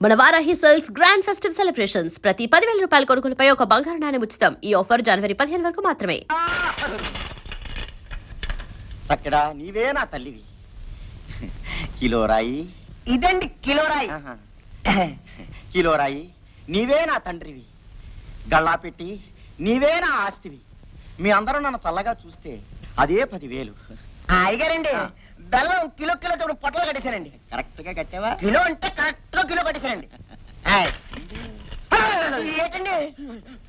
మన Varahi sales grand festive celebrations ప్రతి 10,000 రూపాయల కొనుగోలుపై ఒక బంగారు నాణెం ఉచితం. ఈ ఆఫర్ జనవరి 15 వరకు మాత్రమే. అక్కడ నీవే నా తల్లివి. కిలో రాయి ఇదండి కిలో రాయి. కిలో రాయి నీవే నా తండ్రివి. గళ్ళా పెట్టి నీవే నా ఆస్తివి. మీ అందరూ నన్ను చల్లగా చూస్తే అదే 10,000. అయ్యగారండి బెల్లం కిలో కిలో చోటు పొట్టలు కట్టేశానండి. కరెక్ట్ గా కట్టావా? కిలో అంటే కరెక్ట్ గా కిలో కట్టేశానండి. ఏంటండి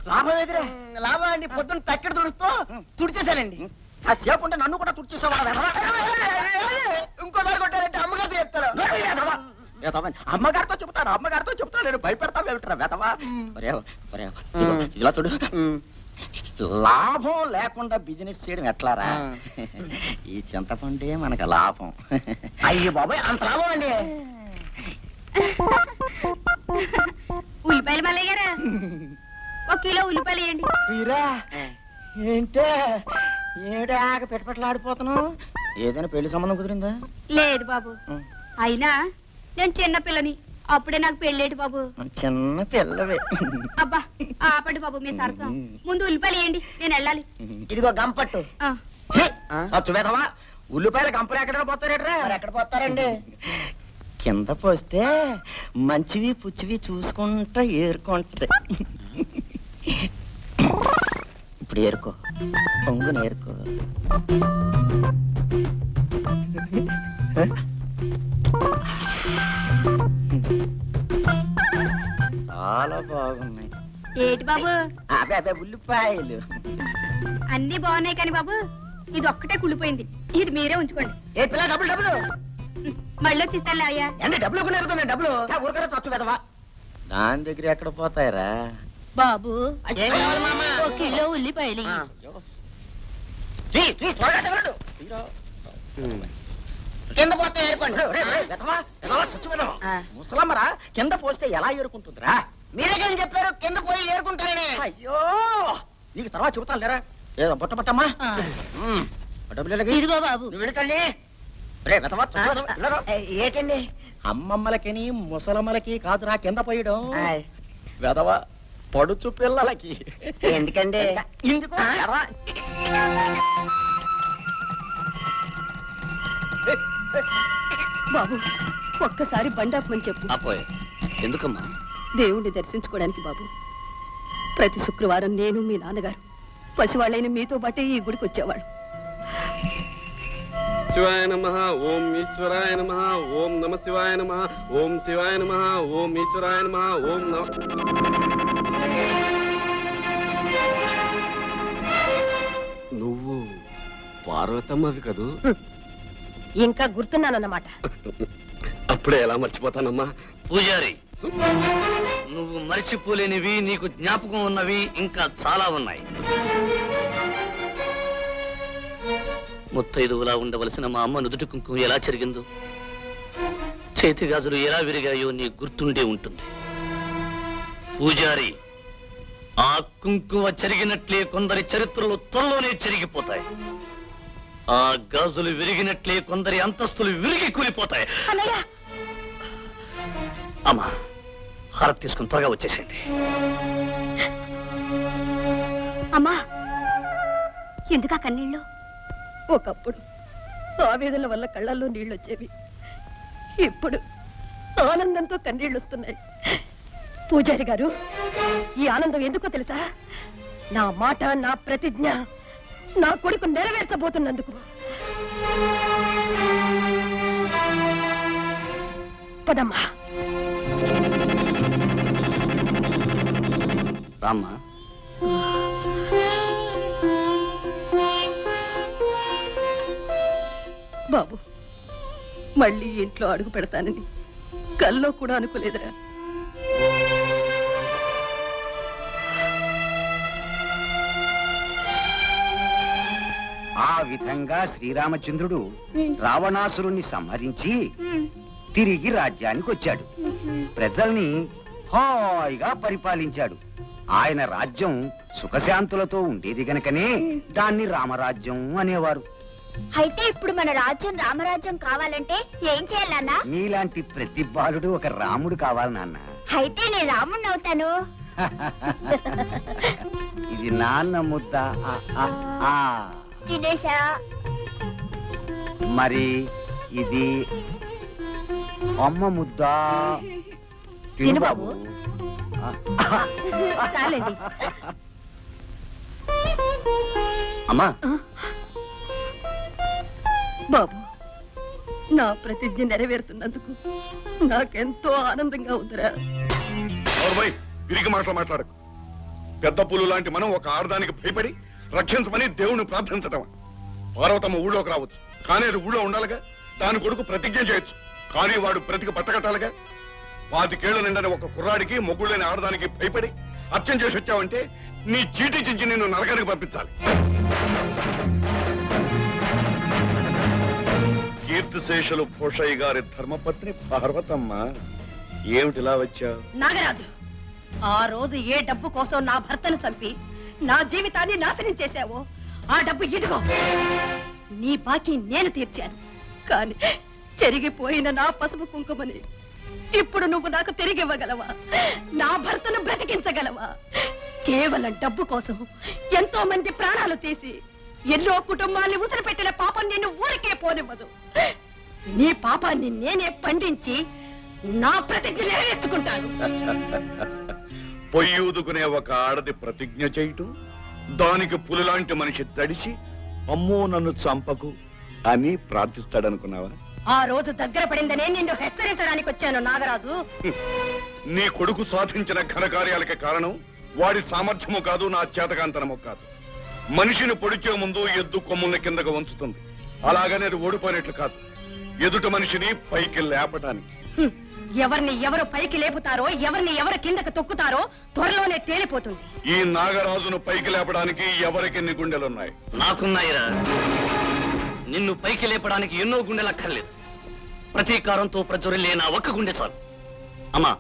లాభం ఎదురా? లాభం అండి, పొద్దున్న తక్కెడు తుడుస్తూ తుడిచేశానండి. ఆ సేపు ఉంటే నన్ను కూడా తుడిచేసావా? ఇంకోసారి కొట్టారంటే అమ్మగారితో చెప్తారు. అమ్మగారితో చెప్తాను నేను భయపెడతా వెళ్తారా వెతవా? ఇలా చూడు, లాభం లేకుండా బిజినెస్ చేయడం ఎట్లారా? ఈ చింతపండే మనకు లాభం. అయ్యో బాబాయ్, అంత లాభం అండి. ఉల్లిపాయలు మల్లయ్య గారా, 1 కిలో ఉల్లిపాయలు వేయండి. మీరా ఏంటే ఏడాక పెట్టుపట్లాడిపోతున్నావు? ఏదైనా పెళ్లి సంబంధం కుదిరిందా? లేదు బాబు, అయినా నేను చిన్న పిల్లని, అప్పుడే నాకు పెళ్ళేటి బాబు. చిన్న పిల్లవే. అబ్బా ఆపండి బాబు మీ సరసం. ముందు ఉల్లిపాయలు వేయండి, నేను వెళ్ళాలి. ఇదిగో గంపట్టు. చూవేదవా, ఉల్లిపాయలు గంపలు ఎక్కడ పోతారేట్రా? మరి ఎక్కడ పోతారండి? కింద పోస్తే మంచివి పుచ్చివి చూసుకుంటా ఏరుకుంటది. ఇప్పుడు ఏరుకో, పొంగుని ఏరుకో. చాలా బాగున్నాయి. ఏటి బాబు? అదే ఉల్లిపాయలు అన్ని బాగున్నాయి కానీ బాబు, ఇది ఒక్కటే కుళ్ళిపోయింది. ఇది మీరే ఉంచుకోండి. ఏ పిల్ల, డబ్బులు డబ్బులు మళ్ళీ వచ్చిస్తాలే అయ్యా. అంటే డబ్బులు కొనేరుతుంది. డబ్బులు ఊరికనే చచ్చు వెదవా. దాని దగ్గర ఎక్కడ పోతాయరా బాబు? ఏం కావాలి మామ? 1 కిలో ఉల్లిపాయలు. కింద పోతే ఏరుకోండి. ముసలమ్మరా, కింద పోస్తే ఎలా ఏరుకుంటుందిరా? మీరే కానీ చెప్పారు కింద పోయి ఏరుకుంటారని. అయ్యో, నీకు తర్వాత చెబుతాను లేరా. ఏదో బుట్ట పట్టమ్మా. డబ్బులు ఇదిగో బాబు. నువ్వు వెళకండి. రే వెతవా, ఏటండి? అమ్మమ్మలకి ముసలమ్మలకి కాదురా కింద పోయడం. వెదవా, పడుచు పిల్లలకి. ఎందుకండి? ఇందుకు బాబు, ఒక్కసారి బండాపమని చెప్పు. అపోయే ఎందుకమ్మా? దేవుణ్ణి దర్శించుకోవడానికి బాబు. ప్రతి శుక్రవారం నేను మీ నాన్నగారు పసివాళ్ళైన మీతో పాటే ఈ గుడికి వచ్చేవాళ్ళు. శివాయ నమః, ఓం ఈశ్వరాయ నమః, ఓం నమ శివాయ నమః, ఓం శివాయ నమః, ఓం ఈశ్వరాయ నమః, ఓం నమ. నువ్వు పార్వతమ్మవి కదూ? ఇంకా గుర్తున్నానన్నమాట. అప్పుడే ఎలా మర్చిపోతానమ్మా? పూజారి, నువ్వు మర్చిపోలేనివి, నీకు జ్ఞాపకం ఉన్నవి ఇంకా చాలా ఉన్నాయి. ముత్తైదువులా ఉండవలసిన మా అమ్మ నుదుటి కుంకుమ ఎలా చెరిగిందో, చేతి గాజులు ఎలా విరిగాయో నీ గుర్తుండే ఉంటుంది. పూజారి, ఆ కుంకుమ చెరిగినట్లే కొందరి చరిత్రలు త్వరలోనే చెరిగిపోతాయి. ఆ గాజులు విరిగినట్లే కొందరి అంతస్తులు విరిగి కూలిపోతాయి. అమ్మా, హారతి తీసుకుని త్వరగా వచ్చేసేయండి. అమ్మా, ఎందుకా కన్నీళ్ళు? ఒకప్పుడు ఆవేదన వల్ల కళ్ళల్లో నీళ్ళు వచ్చేవి. ఇప్పుడు ఆనందంతో కన్నీళ్ళు వస్తున్నాయి. పూజారి గారు, ఈ ఆనందం ఎందుకో తెలుసా? నా మాట, నా ప్రతిజ్ఞ నా కొడుకు నెరవేర్చబోతున్నందుకు. పదమ్మా. రామ్మా. బాబు, మళ్ళీ ఇంట్లో అడుగు పెడతానని కల్లో కూడా అనుకోలేదురా. ఆ విధంగా శ్రీరామచంద్రుడు రావణాసురుణ్ణి సంహరించి తిరిగి రాజ్యానికి వచ్చాడు. ప్రజల్ని హాయిగా పరిపాలించాడు. ఆయన రాజ్యం సుఖశాంతులతో ఉండేది గనకనే దాన్ని రామరాజ్యం అనేవారు. అయితే ఇప్పుడు మన రాజ్యం రామరాజ్యం కావాలంటే ఏం చేయాలన్నా? నీలాంటి ప్రతి బాలుడు ఒక రాముడు కావాలి నాన్న. అయితే నేను రాముడిని అవుతాను. ఇది నాన్న ముద్ద. ఆ, ఆ, ఆ. తినేసా? మరి ఇది అమ్మ ముద్ద. తిను బాబు. చాలండి. అమ్మా, బాబు, నా ప్రతిజ్ఞ నెరవేరుతున్నందుకు నాకెంతో ఆనందంగా ఉందిరా. నోర్మై, విరిగి మాట్లాడకు. పెద్ద పులు లాంటి మనం ఒక ఆడదానికి భయపడి రక్షించమని దేవుణ్ణి ప్రార్థించటం. పార్వతమ్మ ఊళ్ళోకి రావచ్చు, కానీ అది ఊళ్ళో ఉండాలిగా. దాని కొడుకు ప్రతిజ్ఞ చేయొచ్చు, కానీ వాడు బ్రతికి పట్టకట్టాలిగా. 25 ఏళ్ల నిండని ఒక కుర్రాడికి మొగ్గులేని ఆడదానికి భయపడి అర్చన చేసి వచ్చావంటే నీ చీటీ చించి నిన్ను నరకానికి పంపించాలి. కీర్తిశేషులు భూషయ్య గారి ధర్మపత్ని పార్వతమ్మ, ఏమిటిలా వచ్చావు? నాగరాజు, ఆ రోజు ఏ డబ్బు కోసం నా భర్తను చంపి నా జీవితాన్ని నాశనం చేశావో ఆ డబ్బు ఇదిగో. నీ బాకీ నేను తీర్చాను, కానీ చెరిగిపోయిన నా పసుపు కుంకుమని ఇప్పుడు నువ్వు నాకు తిరిగి ఇవ్వగలవా? నా భర్తను బ్రతికించగలవా? కేవలం డబ్బు కోసం ఎంతో మంది ప్రాణాలు తీసి ఎన్నో కుటుంబాన్ని ఉసిరిపెట్టిన పాపం నిన్ను ఊరికే పోనివ్వదు. నీ పాపాన్ని నేనే పండించి నా ప్రతిజ్ఞ నెరవేర్చుకుంటాను. పొయ్యి ఊదుకునే ఒక ఆడది ప్రతిజ్ఞ చేయటం, దానికి పులిలాంటి మనిషి తడిసి అమ్మో నన్ను చంపకు అని ప్రార్థిస్తాడనుకున్నావా? ఆ రోజు దగ్గర పడిందనే నిన్ను హెచ్చరించడానికి వచ్చాను నాగరాజు. నీ కొడుకు సాధించిన ఘనకార్యాలకి కారణం వాడి సామర్థ్యము కాదు, నా చేతకాంతనము కాదు. మనిషిని పొడిచే ముందు ఎద్దు కొమ్ముల్ని కిందకు వంచుతుంది, అలాగనే అది ఓడిపోయినట్లు కాదు, ఎదుట మనిషిని పైకి లేపటానికి. ఎవరిని ఎవరు పైకి లేపుతారో, ఎవరిని ఎవరు కిందకు తొక్కుతారో త్వరలోనే తేలిపోతుంది. ఈ నాగరాజును పైకి లేపడానికి ఎవరికి ఎన్ని గుండెలున్నాయి? నాకున్నాయిరా. నిన్ను పైకి లేపడానికి ఎన్నో గుండెలక్కర్లేదు. ప్రతీకారంతో ప్రజ్వరిల్లే నా ఒక్క గుండె చాలు. అమ్మా,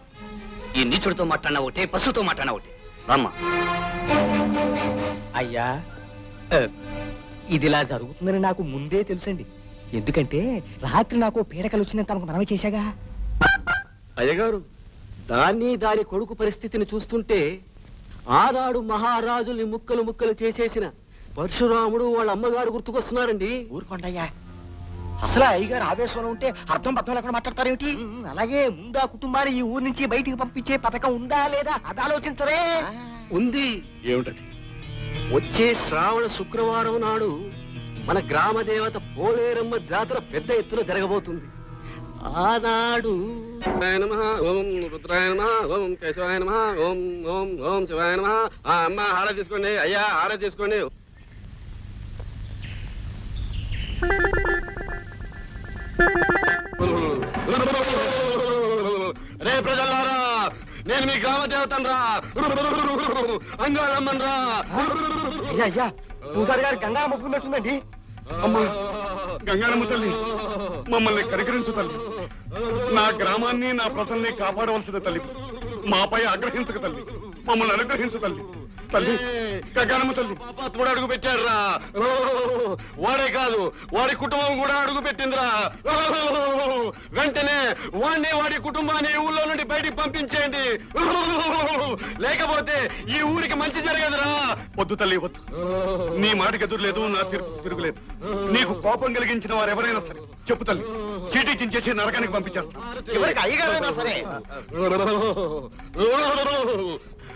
ఈ నీచుడితో మాట్లాడినా ఒకటే, పశువుతో మాట్లాడినా ఒకటే. రామ్మా. అయ్యా, ఇదిలా జరుగుతుందని నాకు ముందే తెలుసండి. ఎందుకంటే రాత్రి నాకు పీడకలు వచ్చిందని తనకు మనమే చేశాగా. అయ్యగారు, దాని కొడుకు పరిస్థితిని చూస్తుంటే ఆనాడు మహారాజుల్ని ముక్కలు ముక్కలు చేసేసిన పరశురాముడు వాళ్ళ అమ్మగారు గుర్తుకొస్తున్నారండి. ఊరుకోండయ్యా, అసలు అయ్యగారు ఆవేశంలో ఉంటే అర్థం పర్థం లేకుండా మాట్లాడతారేమిటి? అలాగే ముందు ఆ కుటుంబాన్ని ఈ ఊరు నుంచి బయటికి పంపించే పథకం ఉందా లేదా అది ఆలోచించరే. ఉంది. ఏమిటది? వచ్చే శ్రావణ శుక్రవారం నాడు మన గ్రామ దేవత పోలేరమ్మ జాతర పెద్ద ఎత్తున జరగబోతుంది. ఆనాడు నమః, ఓం రుద్రాయ నమః, ఓం కేశవాయ నమః, ఓం ఓం ఓం శివాయ నమః. అమ్మ హారతి తీసుకోండి. అయ్యా హారతి తీసుకోండి. రే ప్రజలారా, నేను మీ గ్రామ దేవతను రా, అంగాళమ్మన్ రా. అయ్యా, పూజారి గారు గంగా మొక్కున్నట్టుందండి. గంగారమ్మ తల్లి, మమ్మల్ని కనికరించు తల్లి. నా గ్రామాన్ని, నా ప్రజల్ని కాపాడవలసిన తల్లి. మాపై ఆగ్రహించక తల్లి, మమ్మల్ని అనుగ్రహించు తల్లి. తల్లి, గంగారమ్మ తల్లి, పాపాత్ముడు అడుగు పెట్టాడురా. వాడే కాదు, వాడి కుటుంబం కూడా అడుగు పెట్టిందిరా. వెంటనే వాడిని, వాడి కుటుంబాన్ని ఊళ్ళో నుండి బయటికి పంపించేయండి, లేకపోతే ఈ ఊరికి మంచి జరగదురా. వద్దు తల్లి, వద్దు. నీ మాటకి ఎదురులేదు, నా తిరుగులేదు. నీకు కోపం కలిగించిన వారు ఎవరైనా సరే చెప్పు తల్లి, చీటీ చించేసి నరకానికి పంపించేస్తా. చివరికి అయ్యగారైనా సరే.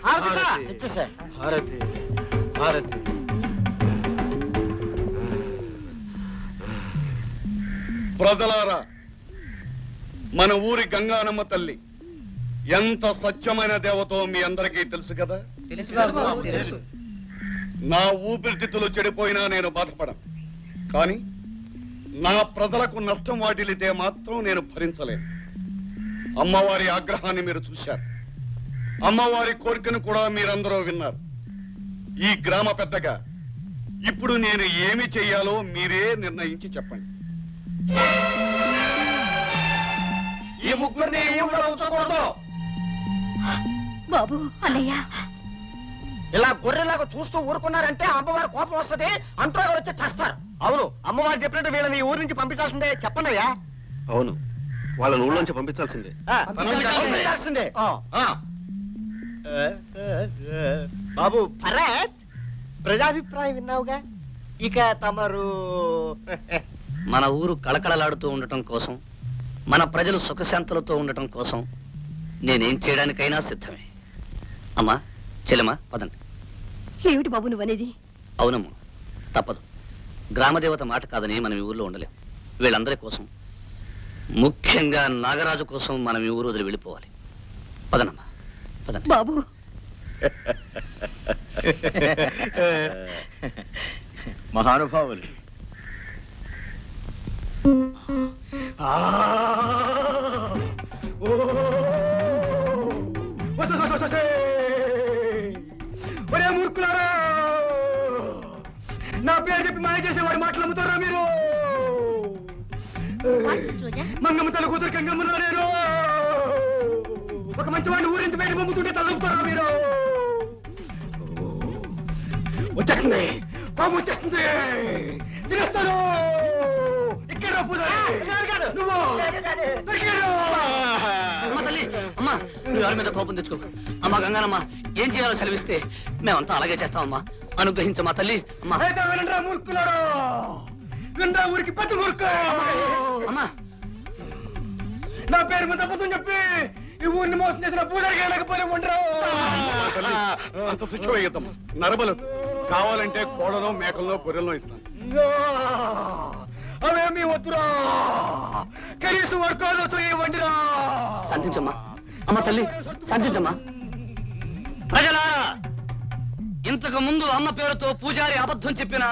హారతి హారతి. ప్రజలారా, మన ఊరి గంగానమ్మ తల్లి ఎంత సత్యమైన దేవతో మీ అందరికీ తెలుసు కదా. నా ఊపిరితిత్తులు చెడిపోయినా నేను బాధపడను, కానీ నా ప్రజలకు నష్టం వాటిల్లితే మాత్రం నేను భరించలేను. అమ్మవారి ఆగ్రహాన్ని మీరు చూశారు, అమ్మవారి కోరికను కూడా మీరందరూ విన్నారు. ఈ గ్రామ పెద్దగా ఇప్పుడు నేను ఏమి చెయ్యాలో మీరే నిర్ణయించి చెప్పండి. ఈ ముగ్గురిని ఊళ్ళో ఉంచకూడదు. బాబు, అన్నయ్య, ఇలా గొర్రెలాగా చూస్తూ ఊరుకున్నారంటే అమ్మవారి కోపం వస్తుంది, అంటూ వచ్చి చేస్తారు. అవును, అమ్మవారు చెప్పినట్టు వీళ్ళని ఈ ఊరి నుంచి పంపించాల్సిందే. చెప్పండి అయ్యా. అవును, వాళ్ళని ఊళ్ళోంచి పంపించాల్సిందే. పంపించాల్సిందే. బాబు భరత్, ప్రజాభిప్రాయం విన్నావుగా. ఇక తమరు మన ఊరు కళకళలాడుతూ ఉండటం కోసం, మన ప్రజలు సుఖశాంతులతో ఉండటం కోసం నేనేం చేయడానికైనా సిద్ధమే. అమ్మా, చెల్లెమ్మా, పదండి. ఏమిటి బాబు నువ్వనేది? అవునమ్మా, తప్పదు. గ్రామదేవత మాట కాదని మనం ఈ ఊర్లో ఉండలేం. వీళ్ళందరి కోసం, ముఖ్యంగా నాగరాజు కోసం మనం ఈ ఊరు వదిలి వెళ్ళిపోవాలి. పదనమ్మా, పదండి. బాబు మహానుభావులు, ఒరే మూర్ఖులారా, నా పేరు చెప్పి మాయ చేసేవాడి మాటలు నమ్ముతారా మీరు? మంగమ్మ తల కూతురు గంగమ్మ నేను ఒక మంచి వాడిని ఊరించి బయట పంపుతుంటే తలపుతారా మీరు? వచ్చేస్తుంది, కోపం వచ్చేస్తుంది, తినేస్తాను. ఇక్కడ నువ్వు అమ్మా తల్లి, అమ్మా నువ్వు ఎవరి మీద కోపం తెచ్చుకో. అమ్మా గంగానమ్మ, ఏం చేయాలో సెలవిస్తే మేమంతా అలాగే చేస్తామమ్మా. అనుగ్రహించమ్మా తల్లి. అమ్మా వినరా మూర్ఖులారా, వినరా ఊరికి పెద్ద మూర్ఖ. అమ్మా, నా పేరు మీద అబద్ధం చెప్పి ఈ ఊరిని మోసం చేసిన పూజారికి వెళ్ళకపోయి ఉండరు. అంత శిక్ష వేయద్దాం. నరబలు కావాలంటే కోళ్ళలో మేకల్లో గొర్రెల్లో ఇస్తాను. అవేమీ వద్దురా, కనీసం వర్కాలతో ఇవ్వండిరా. శాంతించమ్మా. అమ్మ తల్లి, శాంతించమ్మా. ప్రజలారా, ఇంతకు ముందు అమ్మ పేరుతో పూజారి అబద్ధం చెప్పినా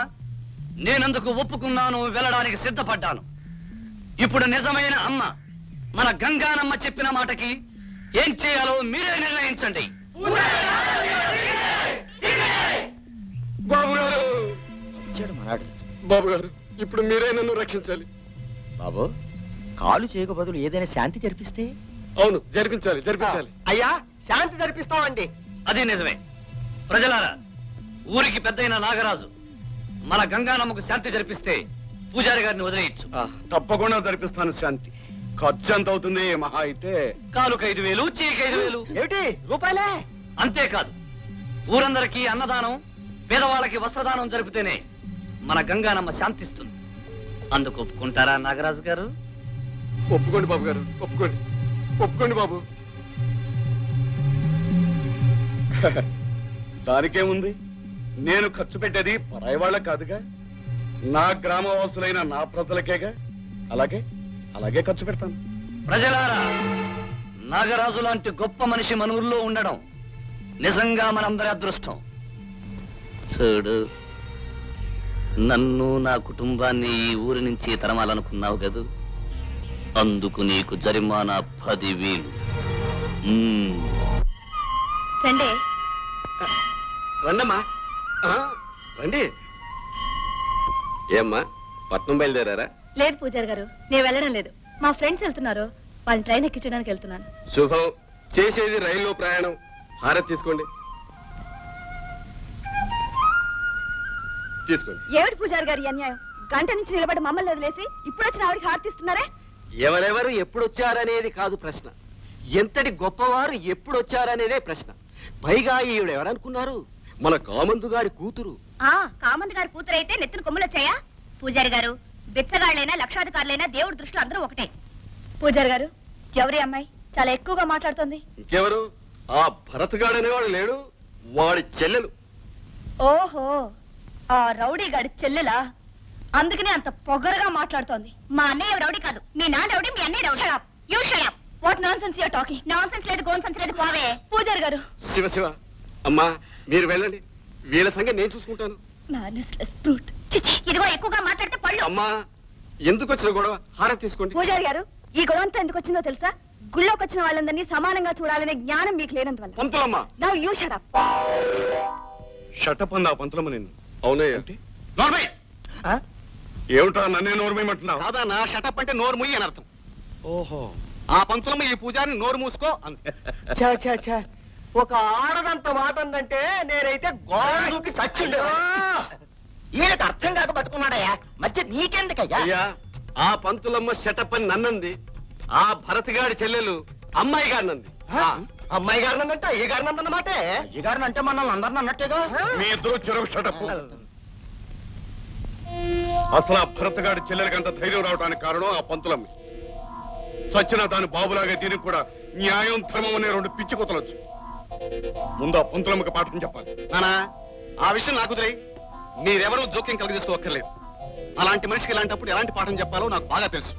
నేనందుకు ఒప్పుకున్నాను, వెళ్ళడానికి సిద్ధపడ్డాను. ఇప్పుడు నిజమైన అమ్మ మన గంగానమ్మ చెప్పిన మాటకి ఏం చేయాలో మీరే నిర్ణయించండి. బాబు గారు, మనాడు బాబు గారు, ఇప్పుడు మీరే నన్ను రక్షించాలి. బాబు, కాలు చేయక బదులు ఏదైనా శాంతి జరిపిస్తే? అవును, జరిపించాలి, జరిపించాలి. అయ్యా, శాంతి జరిపిస్తామండి. అది నిజమే. ప్రజలారా, ఊరికి పెద్దయిన నాగరాజు మన గంగానమ్మకు శాంతి జరిపిస్తే పూజారి గారిని వదిలేయచ్చు. తప్పకుండా జరిపిస్తాను శాంతి. ఖర్చు ఎంత అవుతుంది? మహా అయితే కాలుకు 5,000, చీకి 5,000. ఏమిటి రూపాయలే? అంతేకాదు, ఊరందరికీ అన్నదానం, పేదవాళ్ళకి వస్త్రదానం జరిపితేనే మన గంగానమ్మ శాంతిస్తుంది. అందుకు ఒప్పుకుంటారా నాగరాజు గారు? ఒప్పుకోండి బాబు గారు, ఒప్పుకోండి, ఒప్పుకోండి బాబు. దానికేముంది? నేను ఖర్చు పెట్టేది పరాయి వాళ్ళకి కాదుగా, నా గ్రామవాసులైన నా ప్రజలకేగా. అలాగే అలాగే ఖర్చు పెడతాను. ప్రజలారా, నాగరాజు లాంటి గొప్ప మనిషి మన ఊర్లో ఉండడం నిజంగా మనందరి అదృష్టం. చూడు, నన్ను, నా కుటుంబాన్ని ఈ ఊరి నుంచి తరమాలనుకున్నావు కదూ, అందుకు నీకు జరిమానా 10,000. రండి. రండమ్మా, రండి. ఏమ్మా, పట్నం బయలుదేరారా? లేదు పూజారి గారు, నేను వెళ్ళడం లేదు. మా ఫ్రెండ్స్ వెళ్తున్నారు, వాళ్ళని ట్రైన్ ఎక్కించడానికి వెళ్తున్నాను. శుభం. చేసేది రైల్లో ప్రయాణం. హారతి తీసుకోండి, తీసుకోండి. ఏమిటి పూజారి గారి అన్యాయం? గంట నుంచి నిలబడి మమ్మల్ని వదిలేసి ఇప్పుడు వచ్చిన ఆవిడికి హారతిస్తున్నారే? ఎవరెవరు ఎప్పుడొచ్చారనేది కాదు ప్రశ్న, ఎంతటి గొప్పవారు ఎప్పుడొచ్చారనేదే ప్రశ్న. పైగా ఈవిడ ఎవరనుకున్నారు? మన కామందు గారి కూతురు. కామంది గారి కూతురైతే నెత్తిన కొమ్ములు వచ్చాయా? పూజారి గారు, బిచ్చగాళ్ళైనా లక్షాధికారులైనా దేవుడి దృష్టిలో అందరూ ఒకటే. పూజారి గారు, ఎవరి అమ్మాయి చాలా ఎక్కువగా మాట్లాడుతోంది? ఇంకెవరు? ఆ భరత్ అనేవాడు లేడు, వాడి చెల్లెలు. ఓహో, ఆ రౌడీ గాడి చెల్లెలా? అందుకనే అంత పొగరగా మాట్లాడుతోంది. మా అన్నయ్య రౌడీ కాదు, మీ నాన్న రౌడీ, మీ అన్నయ్య rowdy. You shut up. What nonsense you are talking? Nonsense లేదు, గోన్సెన్స్ లేదు, పోవే. పూజారి గారు. శివ శివ, అమ్మా మీరు వెళ్ళండి, వీళ్ళ సంగతి నేను చూసుకుంటాను. ఇదిగో ఎక్కువగా మాట్లాడితే పళ్ళు. అమ్మా, ఎందుకు వచ్చిన గొడవ? హారతి తీసుకోండి. పూజారి గారు, ఈ గొడవంతా ఎందుకు వచ్చిందో తెలుసా? గుళ్ళోకి వచ్చిన వాళ్ళందరినీ సమానంగా చూడాలనే జ్ఞానం మీకు లేనందువల్ల. పంతులమ్మ. Now you shut up. Shut up అందా పంతులమ్మ నిన్ను? అవునయ్య. నోర్మై! ఏమిటా నన్నే నోర్మేయమంటున్నావు? కాదా, నా షటప్ అంటే నోరు ముయ్యి అని అర్థం. ఓహో, ఆ పంతులమ్మ ఈ పూజారిని నోరు మూసుకో అంతే. ఒక ఆడదంత మాట ఉందంటే నేనైతే గోడ దూకి చచ్చిండే. ఈయనకు అర్థం కాక పట్టుకున్నాడయ్యా మధ్య నీకెందుకయ్యా? అయ్యా ఆ పంతులమ్మ సెటప్ అని నన్నంది, ఆ భరతగాడి చెల్లెలు అమ్మాయి గారినంది. అమ్మాయి గారిని అంటే అయ్య గారిని అన్నమాట. అయ్య గారిని అంటే మనల్ని అందరిని అన్నట్టేగా. మీ ఇద్దరు చెరువు షటప్. అసలు ఆ భరతగాడి చెల్లెలకి అంత ధైర్యం రావడానికి కారణం ఆ పంతులమ్మ. చచ్చిన దాని బాబులాగా దీనికి కూడా న్యాయం ధర్మం అనే రెండు పిచ్చి కొత్తలొచ్చు. ముందు ఆ పంతులమ్మకి పాఠం చెప్పాలి. నానా ఆ విషయం నాకు తెలియ, మీరెవరూ జోక్యం కలిగి తీసుకోక్కర్లేదు. అలాంటి మనిషికి ఇలాంటప్పుడు ఎలాంటి పాఠం చెప్పాలో నాకు బాగా తెలుసు.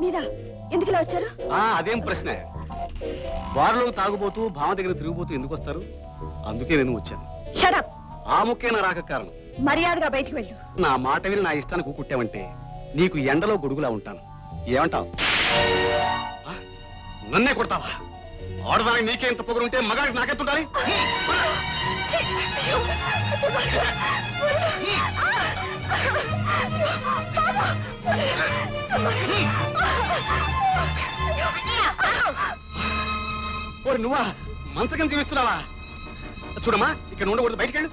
మీరా ఎందుకు ఇలా వచ్చారు? అదేం ప్రశ్న? బారులో తాగుబోతూ భామ దగ్గర తిరిగిపోతూ ఎందుకు వస్తారు? అందుకే నేను వచ్చాను. షడప్. ఆ ముఖ్యమైన రాక కారణం. మర్యాదగా బయటికి వెళ్ళు. నా మాట విని నా ఇష్టానికి కుట్టావంటే నీకు ఎండలో గొడుగులా ఉంటాను. ఏమంటావు? నన్నే కొడతావా? ఆడదానికి నీకే ఎంత పొగరుంటే మగాడికి నాకెంత ఉండాలి? ఓరి నువ్వా మంచకం జీవిస్తున్నావా? చూడమ్మా ఇక్కడ ఉండకూడదు, బయటికి వెళ్ళు.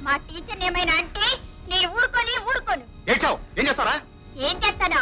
మా టీచర్ ఏమైనా అంటే నేను ఊరుకోను. ఏడ్చావు? ఏం చేస్తారా? ఏం చేస్తానా?